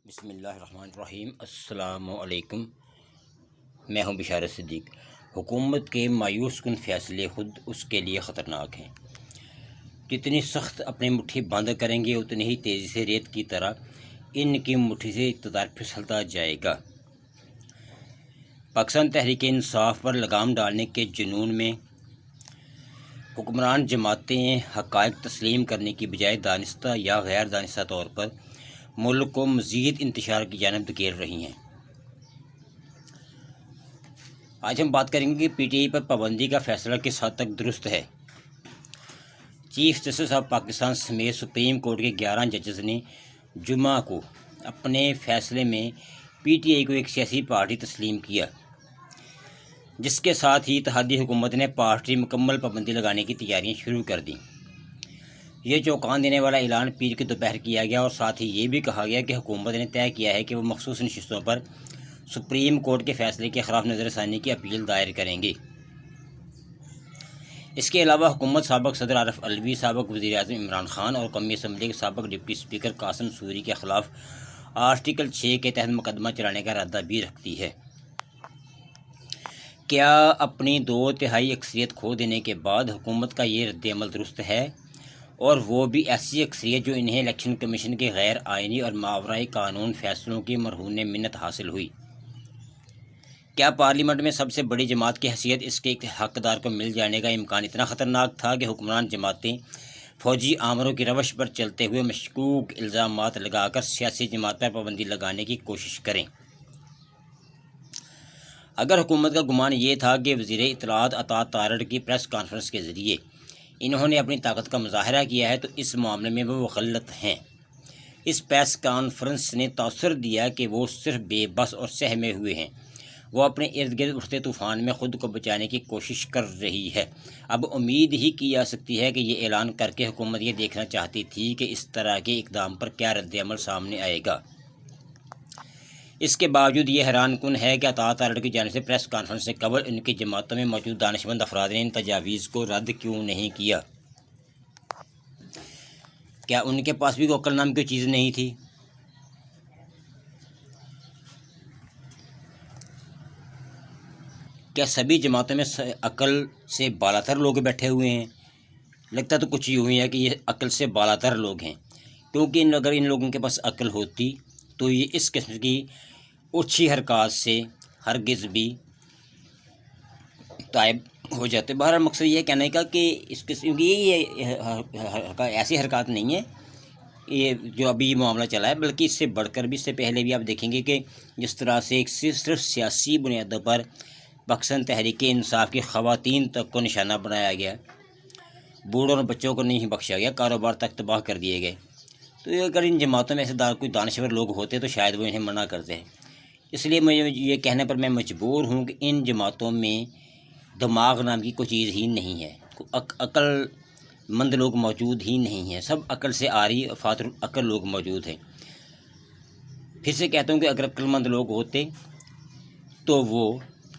بسم اللہ الرحمن الرحیم۔ السلام علیکم، میں ہوں بشارت صدیق۔ حکومت کے مایوس کن فیصلے خود اس کے لیے خطرناک ہیں۔ جتنی سخت اپنی مٹھی بند کریں گے اتنی ہی تیزی سے ریت کی طرح ان کی مٹھی سے اقتدار پھسلتا جائے گا۔ پاکستان تحریک انصاف پر لگام ڈالنے کے جنون میں حکمران جماعتیں حقائق تسلیم کرنے کی بجائے دانستہ یا غیر دانستہ طور پر ملک کو مزید انتشار کی جانب دھکیل رہی ہیں۔ آج ہم بات کریں گے کہ پی ٹی آئی پر پابندی کا فیصلہ کس حد تک درست ہے۔ چیف جسٹس آف پاکستان سمیت سپریم کورٹ کے 11 ججز نے جمعہ کو اپنے فیصلے میں پی ٹی آئی کو ایک سیاسی پارٹی تسلیم کیا، جس کے ساتھ ہی اتحادی حکومت نے پارٹی مکمل پابندی لگانے کی تیاریاں شروع کر دیں۔ یہ چونکا دینے والا اعلان پیر کی دوپہر کیا گیا اور ساتھ ہی یہ بھی کہا گیا کہ حکومت نے طے کیا ہے کہ وہ مخصوص نشستوں پر سپریم کورٹ کے فیصلے کے خلاف نظر ثانی کی اپیل دائر کریں گے۔ اس کے علاوہ حکومت سابق صدر عارف علوی، سابق وزیر اعظم عمران خان اور قومی اسمبلی کے سابق ڈپٹی اسپیکر قاسم سوری کے خلاف آرٹیکل 6 کے تحت مقدمہ چلانے کا ارادہ بھی رکھتی ہے۔ کیا اپنی 2/3 اکثریت کھو دینے کے بعد حکومت کا یہ رد عمل درست ہے، اور وہ بھی ایسی اکثریت جو انہیں الیکشن کمیشن کے غیر آئینی اور ماورائے قانون فیصلوں کی مرہون منت حاصل ہوئی؟ کیا پارلیمنٹ میں سب سے بڑی جماعت کی حیثیت اس کے حقدار کو مل جانے کا امکان اتنا خطرناک تھا کہ حکمران جماعتیں فوجی آمروں کی روش پر چلتے ہوئے مشکوک الزامات لگا کر سیاسی جماعت پر پابندی لگانے کی کوشش کریں؟ اگر حکومت کا گمان یہ تھا کہ وزیر اطلاعات عطا تارڑ کی پریس کانفرنس کے ذریعے انہوں نے اپنی طاقت کا مظاہرہ کیا ہے تو اس معاملے میں وہ غلط ہیں۔ اس پریس کانفرنس نے تاثر دیا کہ وہ صرف بے بس اور سہمے ہوئے ہیں۔ وہ اپنے ارد گرد اٹھتے طوفان میں خود کو بچانے کی کوشش کر رہی ہے۔ اب امید ہی کی جا سکتی ہے کہ یہ اعلان کر کے حکومت یہ دیکھنا چاہتی تھی کہ اس طرح کے اقدام پر کیا رد عمل سامنے آئے گا۔ اس کے باوجود یہ حیران کن ہے کہ عطا تارڑ کی جانب سے پریس کانفرنس سے قبل ان کی جماعتوں میں موجود دانشمند افراد نے ان تجاویز کو رد کیوں نہیں کیا؟ کیا ان کے پاس بھی کوئی عقل نام کی چیز نہیں تھی؟ کیا سبھی جماعتوں میں عقل سے بالاتر لوگ بیٹھے ہوئے ہیں؟ لگتا تو کچھ یوں ہی ہے کہ یہ عقل سے بالاتر لوگ ہیں، کیونکہ اگر ان لوگوں کے پاس عقل ہوتی تو یہ اس قسم کی اچھی حرکات سے ہرگز بھی تائب ہو جاتے۔ بہرحال مقصد یہ کہنے کا کہ اس قسم کی یہ ایسی حرکات نہیں ہے یہ جو ابھی معاملہ چلا ہے، بلکہ اس سے بڑھ کر بھی، اس سے پہلے بھی آپ دیکھیں گے کہ جس طرح سے صرف سیاسی بنیادوں پر پاکستان تحریک انصاف کی خواتین تک کو نشانہ بنایا گیا، بوڑھوں اور بچوں کو نہیں بخشا گیا، کاروبار تک تباہ کر دیے گئے۔ تو اگر ان جماعتوں میں ایسے کوئی دانشور لوگ ہوتے تو شاید وہ انہیں منع کرتے ہیں۔ اس لیے مجھے یہ کہنے پر میں مجبور ہوں کہ ان جماعتوں میں دماغ نام کی کوئی چیز ہی نہیں ہے، عقل مند لوگ موجود ہی نہیں ہیں، سب عقل سے آری فاتر عقل لوگ موجود ہیں۔ پھر سے کہتا ہوں کہ اگر عقل مند لوگ ہوتے تو وہ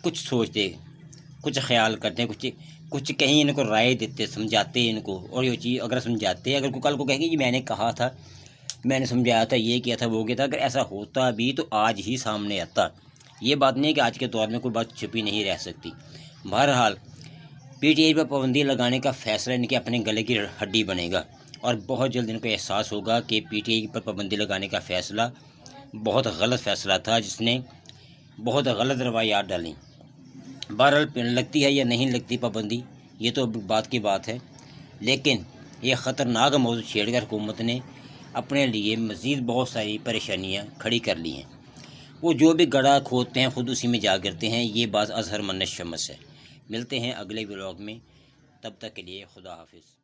کچھ سوچتے، کچھ خیال کرتے، کچھ کہیں ان کو رائے دیتے، سمجھاتے ان کو، اور یہ چیز اگر سمجھاتے، اگر کوئی کل کو کہے گی میں نے کہا تھا، میں نے سمجھایا تھا، یہ کیا تھا، وہ کیا تھا، اگر ایسا ہوتا بھی تو آج ہی سامنے آتا۔ یہ بات نہیں ہے کہ آج کے دور میں کوئی بات چھپی نہیں رہ سکتی۔ بہرحال پی ٹی آئی پر پابندی لگانے کا فیصلہ ان کے اپنے گلے کی ہڈی بنے گا، اور بہت جلد ان کو احساس ہوگا کہ پی ٹی آئی پر پابندی لگانے کا فیصلہ بہت غلط فیصلہ تھا، جس نے بہت غلط روایات ڈالیں۔ بہرحال لگتی ہے یا نہیں لگتی پابندی یہ تو بات کی بات ہے، لیکن یہ خطرناک موضوع چھیڑ کر حکومت نے اپنے لیے مزید بہت ساری پریشانیاں کھڑی کر لی ہیں۔ وہ جو بھی گڑھا کھودتے ہیں خود اسی میں جا گرتے ہیں، یہ بات اظہر من الشمس ہے۔ ملتے ہیں اگلے ولاگ میں، تب تک کے لیے خدا حافظ۔